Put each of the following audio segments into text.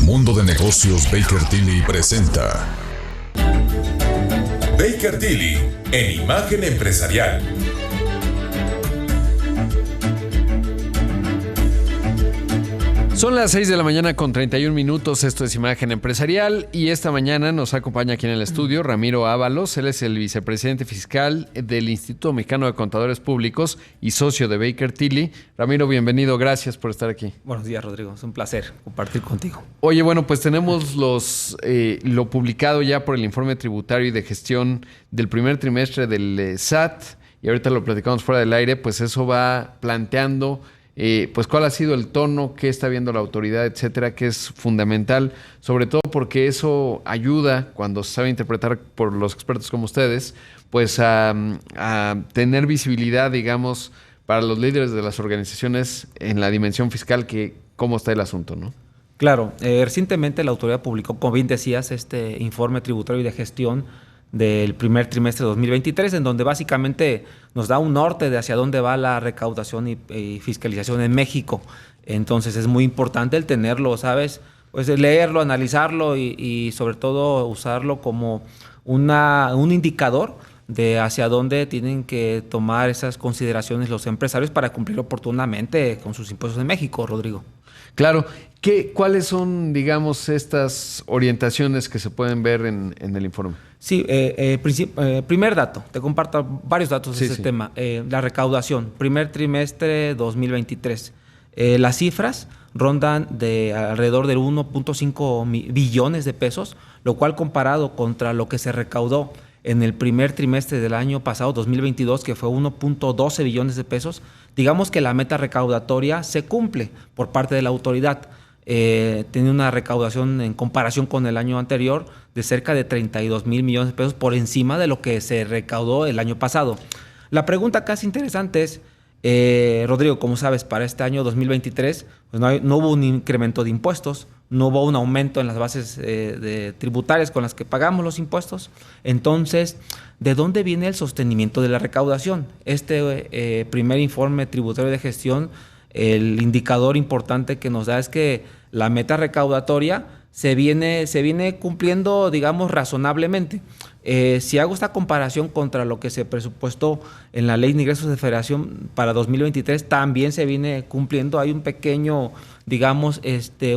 Mundo de Negocios Baker Tilly presenta Baker Tilly en Imagen Empresarial. Son las 6 de la mañana con 31 minutos, esto es Imagen Empresarial y esta mañana nos acompaña aquí en el estudio Ramiro Ábalos, él es el vicepresidente fiscal del Instituto Mexicano de Contadores Públicos y socio de Baker Tilly. Ramiro, bienvenido, gracias por estar aquí. Buenos días, Rodrigo, es un placer compartir contigo. Oye, bueno, pues tenemos lo publicado ya por el informe tributario y de gestión del primer trimestre del SAT y ahorita lo platicamos fuera del aire, pues eso va planteando pues cuál ha sido el tono, qué está viendo la autoridad, etcétera, que es fundamental, sobre todo porque eso ayuda, cuando se sabe interpretar por los expertos como ustedes, pues a tener visibilidad, digamos, para los líderes de las organizaciones en la dimensión fiscal, que cómo está el asunto, ¿no? Claro, recientemente la autoridad publicó, como bien decías, este informe tributario y de gestión del primer trimestre de 2023, en donde básicamente nos da un norte de hacia dónde va la recaudación y fiscalización en México. Entonces es muy importante el tenerlo, ¿sabes? Pues leerlo, analizarlo y sobre todo usarlo como un indicador de hacia dónde tienen que tomar esas consideraciones los empresarios para cumplir oportunamente con sus impuestos en México, Rodrigo. Claro. ¿Cuáles son, digamos, estas orientaciones que se pueden ver en el informe? Sí, primer dato, te comparto varios datos de este tema. La recaudación, primer trimestre 2023. Las cifras rondan de alrededor de 1.5 billones de pesos, lo cual comparado contra lo que se recaudó en el primer trimestre del año pasado, 2022, que fue 1.12 billones de pesos, digamos que la meta recaudatoria se cumple por parte de la autoridad. Tiene una recaudación en comparación con el año anterior de cerca de 32 mil millones de pesos por encima de lo que se recaudó el año pasado. La pregunta casi interesante es, Rodrigo, como sabes, para este año 2023 pues no hubo un incremento de impuestos, no hubo un aumento en las bases tributarias con las que pagamos los impuestos. Entonces, ¿de dónde viene el sostenimiento de la recaudación? Este primer informe tributario de gestión, el indicador importante que nos da es que la meta recaudatoria se viene cumpliendo, digamos, razonablemente. Si hago esta comparación contra lo que se presupuestó en la Ley de Ingresos de Federación para 2023, también se viene cumpliendo. Hay un pequeño, digamos,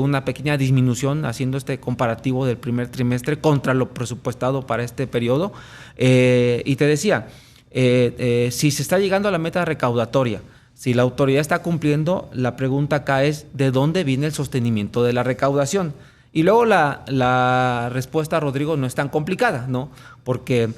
una pequeña disminución haciendo este comparativo del primer trimestre contra lo presupuestado para este periodo. Y te decía, si se está llegando a la meta recaudatoria, si la autoridad está cumpliendo, la pregunta acá es ¿de dónde viene el sostenimiento de la recaudación? Y luego la respuesta, Rodrigo, no es tan complicada, ¿no? Porque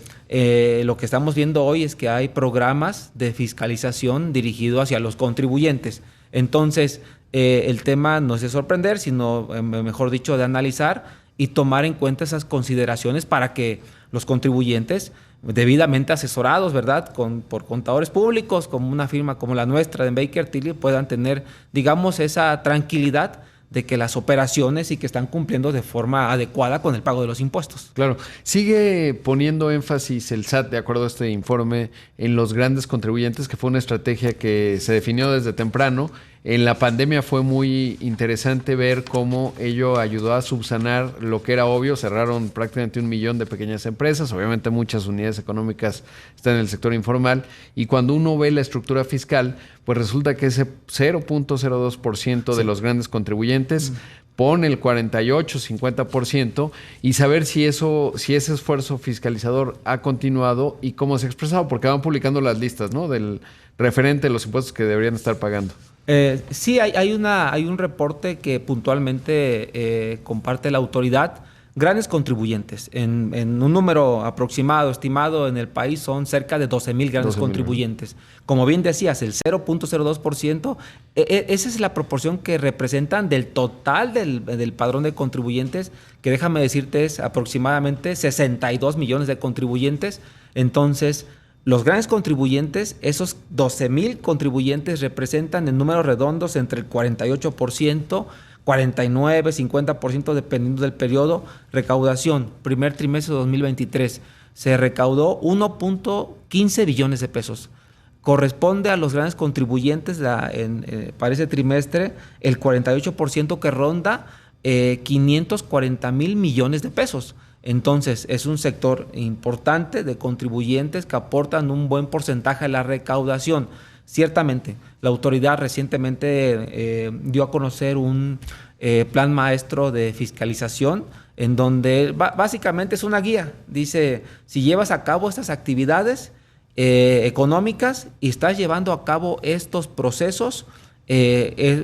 lo que estamos viendo hoy es que hay programas de fiscalización dirigidos hacia los contribuyentes. Entonces, el tema no es de sorprender, sino, mejor dicho, de analizar y tomar en cuenta esas consideraciones para que los contribuyentes, debidamente asesorados, ¿verdad?, por contadores públicos, como una firma como la nuestra de Baker Tilly, puedan tener, digamos, esa tranquilidad de que las operaciones y que están cumpliendo de forma adecuada con el pago de los impuestos. Claro. Sigue poniendo énfasis el SAT, de acuerdo a este informe, en los grandes contribuyentes, que fue una estrategia que se definió desde temprano. En la pandemia fue muy interesante ver cómo ello ayudó a subsanar lo que era obvio. Cerraron prácticamente 1 millón de pequeñas empresas. Obviamente muchas unidades económicas están en el sector informal. Y cuando uno ve la estructura fiscal, pues resulta que ese 0.02% de los grandes contribuyentes pone el 48-50% y saber si ese esfuerzo fiscalizador ha continuado y cómo se ha expresado, porque van publicando las listas, ¿no?, del referente de los impuestos que deberían estar pagando. Sí, hay un reporte que puntualmente comparte la autoridad. Grandes contribuyentes, en un número aproximado, estimado en el país, son cerca de 12,000 grandes contribuyentes. Como bien decías, el 0.02%, esa es la proporción que representan del total del padrón de contribuyentes, que déjame decirte es aproximadamente 62 millones de contribuyentes. Entonces, los grandes contribuyentes, esos 12,000 contribuyentes representan en números redondos entre el 48%, 49, 50% dependiendo del periodo. Recaudación, primer trimestre de 2023, se recaudó 1.15 billones de pesos. Corresponde a los grandes contribuyentes para ese trimestre el 48% que ronda 540,000 millones de pesos. Entonces, es un sector importante de contribuyentes que aportan un buen porcentaje a la recaudación. Ciertamente, la autoridad recientemente dio a conocer un plan maestro de fiscalización en donde básicamente es una guía. Dice, si llevas a cabo estas actividades económicas y estás llevando a cabo estos procesos,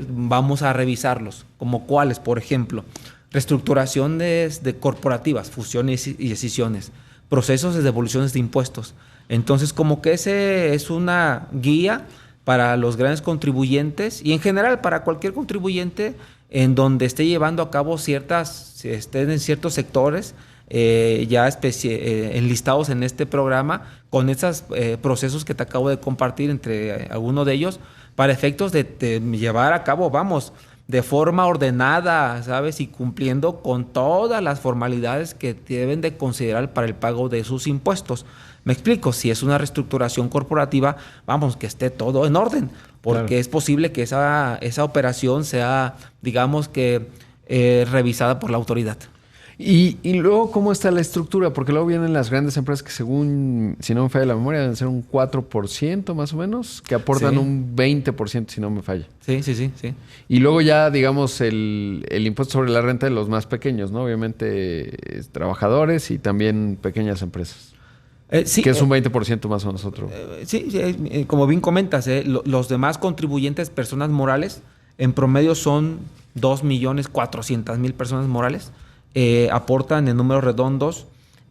vamos a revisarlos. ¿Como cuáles? Por ejemplo, reestructuraciones corporativas, fusiones y escisiones, procesos de devoluciones de impuestos. Entonces, como que ese es una guía para los grandes contribuyentes y en general para cualquier contribuyente en donde esté llevando a cabo estén en ciertos sectores ya enlistados en este programa con esos procesos que te acabo de compartir entre algunos de ellos para efectos de llevar a cabo, de forma ordenada, ¿sabes? Y cumpliendo con todas las formalidades que deben de considerar para el pago de sus impuestos. Me explico, si es una reestructuración corporativa, que esté todo en orden, porque claro, es posible que esa operación sea, digamos que, revisada por la autoridad. Y luego, ¿cómo está la estructura? Porque luego vienen las grandes empresas que según, si no me falla la memoria, deben ser un 4% más o menos, que aportan un 20%, si no me falla. Sí. Y luego ya, digamos, el impuesto sobre la renta de los más pequeños, ¿no? Obviamente, trabajadores y también pequeñas empresas. Sí, que es un 20% más o menos otro. Como bien comentas, los demás contribuyentes, personas morales, en promedio son 2,400,000 personas morales. Aportan en números redondos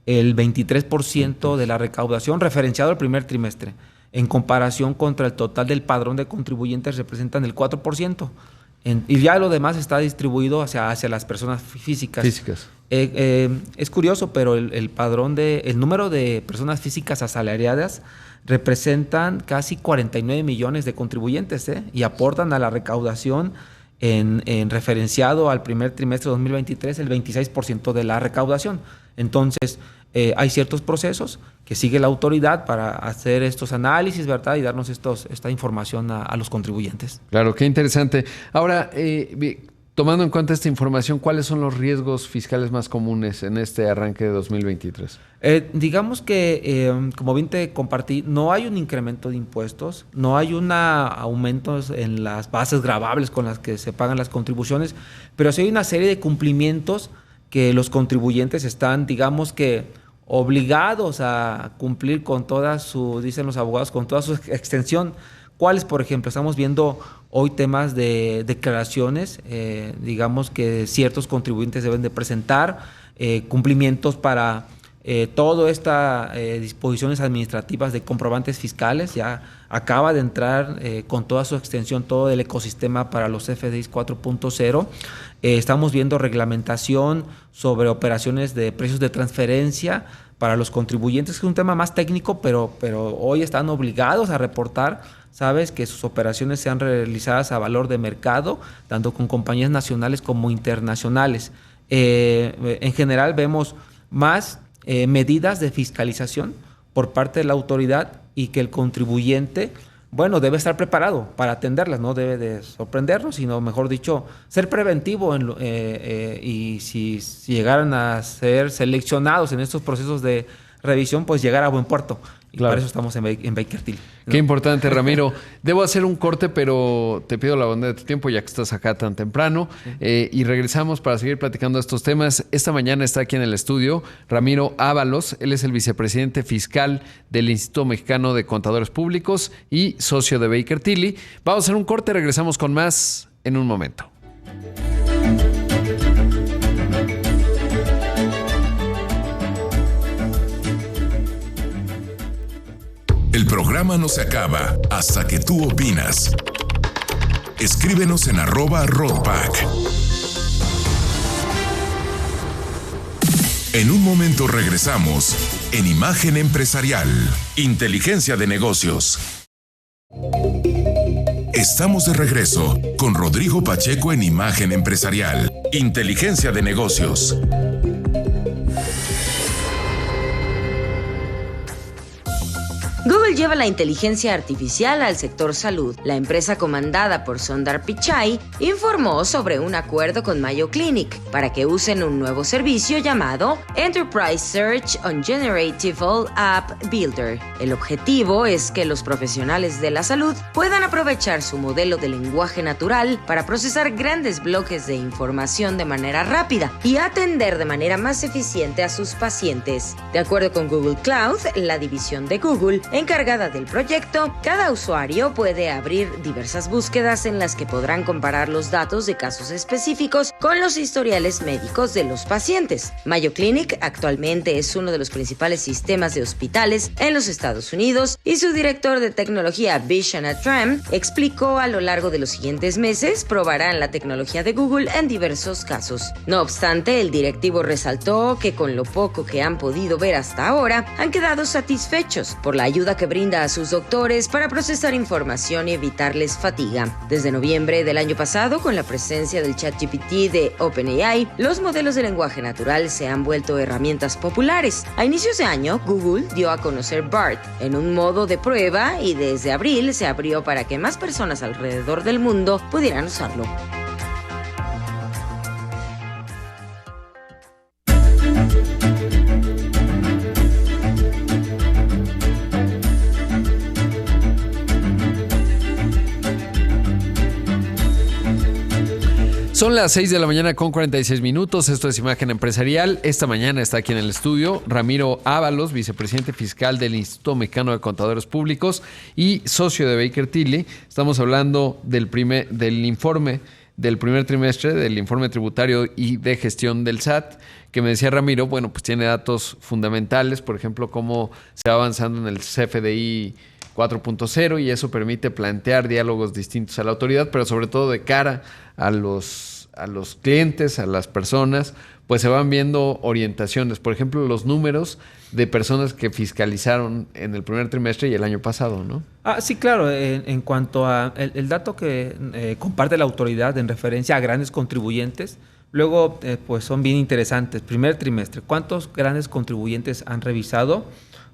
el 23% de la recaudación referenciado al primer trimestre. En comparación contra el total del padrón de contribuyentes representan el 4%. Y ya lo demás está distribuido hacia las personas físicas. Es curioso, pero el número de personas físicas asalariadas representan casi 49 millones de contribuyentes y aportan a la recaudación en referenciado al primer trimestre de 2023 el 26% de la recaudación. Entonces, hay ciertos procesos que sigue la autoridad para hacer estos análisis, ¿verdad? Y darnos esta información a los contribuyentes. Claro, qué interesante. Ahora, tomando en cuenta esta información, ¿cuáles son los riesgos fiscales más comunes en este arranque de 2023? Digamos que, como bien te compartí, no hay un incremento de impuestos, no hay un aumento en las bases gravables con las que se pagan las contribuciones, pero sí hay una serie de cumplimientos que los contribuyentes están, digamos que, obligados a cumplir con dicen los abogados, con toda su extensión. ¿Cuáles, por ejemplo? Estamos viendo hoy temas de declaraciones, digamos que ciertos contribuyentes deben de presentar cumplimientos para todas estas disposiciones administrativas de comprobantes fiscales. Ya acaba de entrar con toda su extensión todo el ecosistema para los FDIs 4.0. Estamos viendo reglamentación sobre operaciones de precios de transferencia para los contribuyentes, que es un tema más técnico, pero hoy están obligados a reportar, ¿sabes?, que sus operaciones sean realizadas a valor de mercado, tanto con compañías nacionales como internacionales. En general vemos más medidas de fiscalización por parte de la autoridad y que el contribuyente, debe estar preparado para atenderlas, no debe de sorprendernos, sino, mejor dicho, ser preventivo y si llegaran a ser seleccionados en estos procesos de revisión, pues llegar a buen puerto. Y claro, para eso estamos en Baker Tilly, ¿no? Qué importante, Ramiro. Debo hacer un corte, pero te pido la bondad de tu tiempo, ya que estás acá tan temprano. Y regresamos para seguir platicando estos temas. Esta mañana está aquí en el estudio Ramiro Ábalos. Él es el vicepresidente fiscal del Instituto Mexicano de Contadores Públicos y socio de Baker Tilly. Vamos a hacer un corte, regresamos con más en un momento. El programa no se acaba hasta que tú opinas. Escríbenos en @Roadback. En un momento regresamos en Imagen Empresarial. Inteligencia de negocios. Estamos de regreso con Rodrigo Pacheco en Imagen Empresarial. Inteligencia de negocios. Google lleva la inteligencia artificial al sector salud. La empresa comandada por Sundar Pichai informó sobre un acuerdo con Mayo Clinic para que usen un nuevo servicio llamado Enterprise Search on Generative App Builder. El objetivo es que los profesionales de la salud puedan aprovechar su modelo de lenguaje natural para procesar grandes bloques de información de manera rápida y atender de manera más eficiente a sus pacientes. De acuerdo con Google Cloud, la división de Google encargada del proyecto, cada usuario puede abrir diversas búsquedas en las que podrán comparar los datos de casos específicos con los historiales médicos de los pacientes. Mayo Clinic actualmente es uno de los principales sistemas de hospitales en los Estados Unidos y su director de tecnología Vishwanath Ram explicó a lo largo de los siguientes meses probarán la tecnología de Google en diversos casos. No obstante, el directivo resaltó que con lo poco que han podido ver hasta ahora, han quedado satisfechos por la ayuda que brinda a sus doctores para procesar información y evitarles fatiga. Desde noviembre del año pasado, con la presencia del ChatGPT de OpenAI, los modelos de lenguaje natural se han vuelto herramientas populares. A inicios de año, Google dio a conocer BART en un modo de prueba y desde abril se abrió para que más personas alrededor del mundo pudieran usarlo. Son las 6 de la mañana con 46 minutos. Esto es Imagen Empresarial. Esta mañana está aquí en el estudio Ramiro Ábalos, vicepresidente fiscal del Instituto Mexicano de Contadores Públicos y socio de Baker Tilly. Estamos hablando del informe del primer trimestre, del informe tributario y de gestión del SAT, que me decía Ramiro, bueno, pues tiene datos fundamentales, por ejemplo, cómo se va avanzando en el CFDI 4.0 y eso permite plantear diálogos distintos a la autoridad, pero sobre todo de cara a los clientes, a las personas, pues se van viendo orientaciones. Por ejemplo, los números de personas que fiscalizaron en el primer trimestre y el año pasado, ¿no? Sí, claro. En cuanto a el dato que comparte la autoridad en referencia a grandes contribuyentes, luego pues son bien interesantes. Primer trimestre, ¿cuántos grandes contribuyentes han revisado?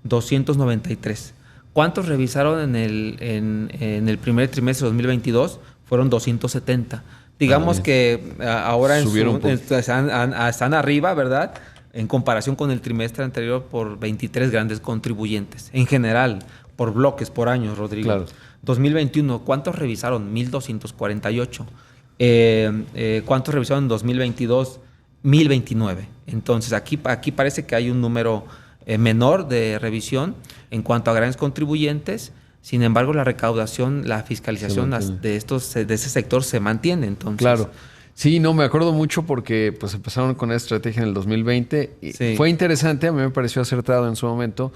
293. ¿Cuántos revisaron en el primer trimestre de 2022? Fueron 270. Digamos que ahora están arriba, ¿verdad? En comparación con el trimestre anterior por 23 grandes contribuyentes. En general, por bloques, por años, Rodrigo. Claro. 2021, ¿cuántos revisaron? 1,248. ¿Cuántos revisaron en 2022? 1,029. Entonces, aquí parece que hay un número menor de revisión en cuanto a grandes contribuyentes. Sin embargo, la recaudación, la fiscalización de ese sector se mantiene. Entonces, claro. Sí, no, me acuerdo mucho porque pues empezaron con esa estrategia en el 2020. Sí. Fue interesante, a mí me pareció acertado en su momento,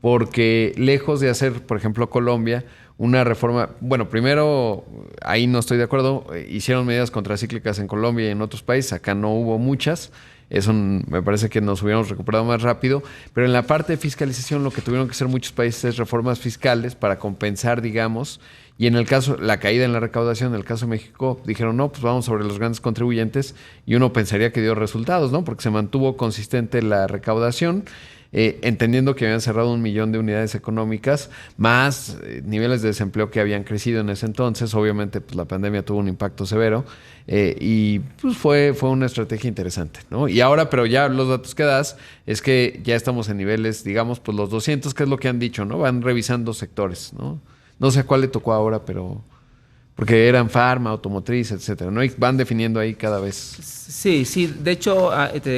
porque lejos de hacer, por ejemplo, Colombia, una reforma... Bueno, primero, ahí no estoy de acuerdo, hicieron medidas contracíclicas en Colombia y en otros países, acá no hubo muchas. Eso me parece que nos hubiéramos recuperado más rápido. Pero en la parte de fiscalización lo que tuvieron que hacer muchos países es reformas fiscales para compensar, digamos. Y en el caso, la caída en la recaudación, en el caso de México, dijeron, no, pues vamos sobre los grandes contribuyentes. Y uno pensaría que dio resultados, ¿no? Porque se mantuvo consistente la recaudación, entendiendo que habían cerrado 1 millón de unidades económicas, más niveles de desempleo que habían crecido en ese entonces. Obviamente, pues la pandemia tuvo un impacto severo. Y pues fue una estrategia interesante, ¿no? Y ahora, pero ya los datos que das es que ya estamos en niveles, digamos, pues los 200, que es lo que han dicho, ¿no? Van revisando sectores, ¿no? No sé a cuál le tocó ahora, pero... Porque eran farma, automotriz, etcétera, ¿no? Y van definiendo ahí cada vez. Sí. De hecho,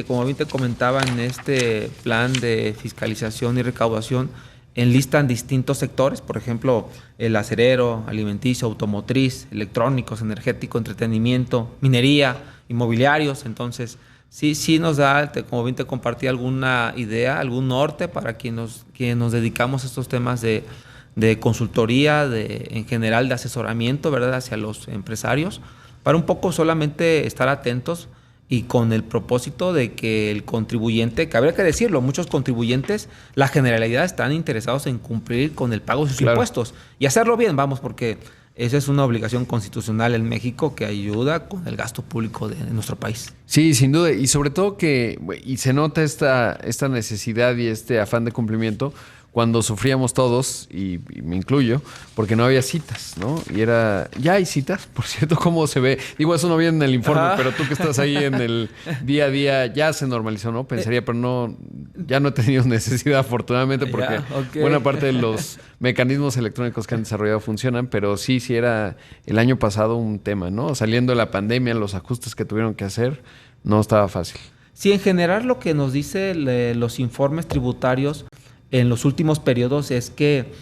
como bien te comentaba, en este plan de fiscalización y recaudación, enlistan distintos sectores, por ejemplo, el acerero, alimenticio, automotriz, electrónicos, energético, entretenimiento, minería, inmobiliarios. Entonces, sí nos da, como bien te compartí, alguna idea, algún norte para quienes nos dedicamos a estos temas de consultoría, en general de asesoramiento, ¿verdad?, hacia los empresarios, para un poco solamente estar atentos y con el propósito de que el contribuyente, que habría que decirlo, muchos contribuyentes, la generalidad están interesados en cumplir con el pago de sus impuestos y hacerlo bien, vamos, porque esa es una obligación constitucional en México que ayuda con el gasto público de nuestro país. Sí, sin duda, y sobre todo que se nota esta necesidad y este afán de cumplimiento cuando sufríamos todos, y me incluyo, porque no había citas, ¿no? Y era, ya hay citas, por cierto, ¿cómo se ve? Digo, eso no viene en el informe, pero tú que estás ahí en el día a día, ya se normalizó, ¿no? Pensaría, pero no, ya no he tenido necesidad, afortunadamente, porque buena parte de los mecanismos electrónicos que han desarrollado funcionan, pero sí era el año pasado un tema, ¿no? Saliendo de la pandemia, los ajustes que tuvieron que hacer, no estaba fácil. Sí, en general lo que nos dice los informes tributarios en los últimos periodos es que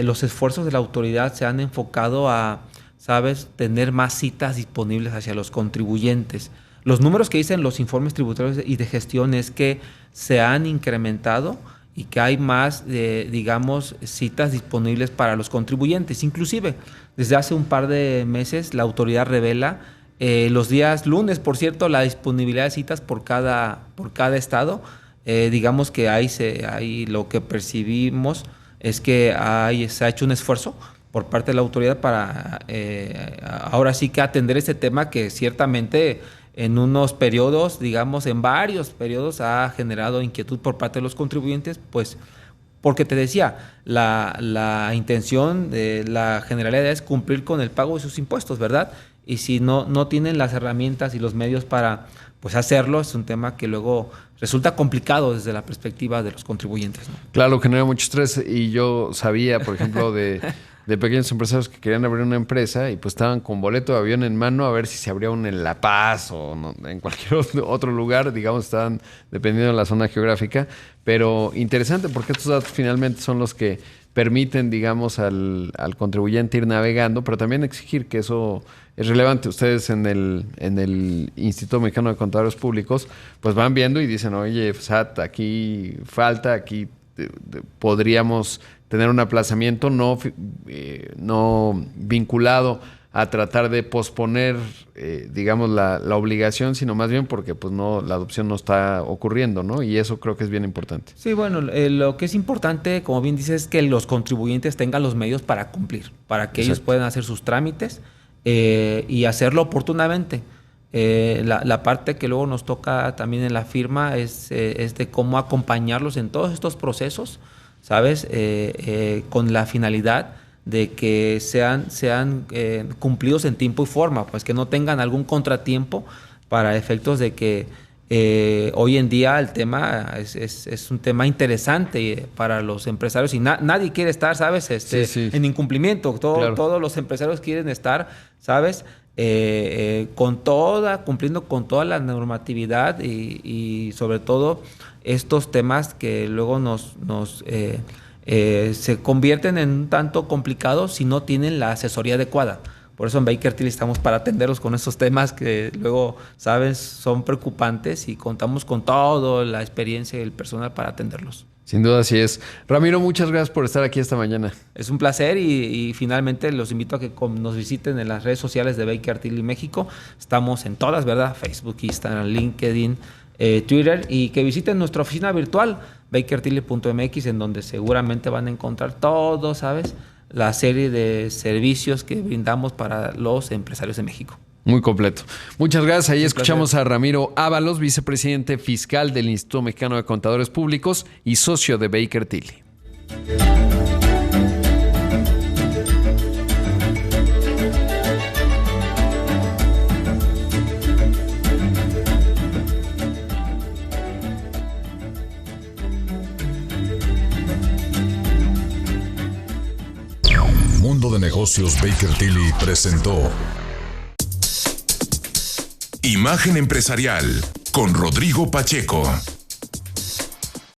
los esfuerzos de la autoridad se han enfocado a, ¿sabes?, tener más citas disponibles hacia los contribuyentes. Los números que dicen los informes tributarios y de gestión es que se han incrementado y que hay más, digamos, citas disponibles para los contribuyentes. Inclusive, desde hace un par de meses la autoridad revela los días lunes, por cierto, la disponibilidad de citas por cada estado. Digamos que ahí lo que percibimos es que se ha hecho un esfuerzo por parte de la autoridad para ahora sí que atender este tema que ciertamente en unos periodos, digamos en varios periodos, ha generado inquietud por parte de los contribuyentes, pues porque te decía, la intención de la Generalidad es cumplir con el pago de sus impuestos, ¿verdad? Y si no tienen las herramientas y los medios para pues hacerlo, es un tema que luego resulta complicado desde la perspectiva de los contribuyentes, ¿no? Claro, genera mucho estrés, y yo sabía, por ejemplo, de pequeños empresarios que querían abrir una empresa y pues estaban con boleto de avión en mano a ver si se abría uno en La Paz o en cualquier otro lugar, digamos, estaban dependiendo de la zona geográfica, pero interesante porque estos datos finalmente son los que permiten, digamos, al contribuyente ir navegando, pero también exigir que eso es relevante. Ustedes en el Instituto Mexicano de Contadores Públicos pues van viendo y dicen, oye, SAT, aquí falta, aquí podríamos tener un aplazamiento no vinculado a tratar de posponer, digamos, la obligación, sino más bien porque pues la adopción no está ocurriendo, ¿no? Y eso creo que es bien importante. Sí, bueno, lo que es importante, como bien dices, es que los contribuyentes tengan los medios para cumplir, para que ellos puedan hacer sus trámites y hacerlo oportunamente. La parte que luego nos toca también en la firma es de cómo acompañarlos en todos estos procesos, ¿sabes? Con la finalidad de que sean cumplidos en tiempo y forma, pues que no tengan algún contratiempo para efectos de que hoy en día el tema es un tema interesante para los empresarios y nadie quiere estar, ¿sabes? En incumplimiento. Todos los empresarios quieren estar, ¿sabes? Cumpliendo con toda la normatividad y sobre todo estos temas que luego se convierten en un tanto complicados si no tienen la asesoría adecuada. Por eso en Baker Tilly estamos para atenderlos con estos temas que luego, sabes, son preocupantes y contamos con toda la experiencia y el personal para atenderlos. Sin duda así es. Ramiro, muchas gracias por estar aquí esta mañana. Es un placer y finalmente los invito a que nos visiten en las redes sociales de Baker Tilly México. Estamos en todas, ¿verdad? Facebook, Instagram, LinkedIn, Twitter, y que visiten nuestra oficina virtual bakertilly.mx, en donde seguramente van a encontrar todo, ¿sabes?, la serie de servicios que brindamos para los empresarios de México. Muy completo. Muchas gracias. Ahí escuchamos a Ramiro Ábalos, vicepresidente fiscal del Instituto Mexicano de Contadores Públicos y socio de Baker Tilly. Mundo de Negocios Baker Tilly presentó Imagen Empresarial con Rodrigo Pacheco.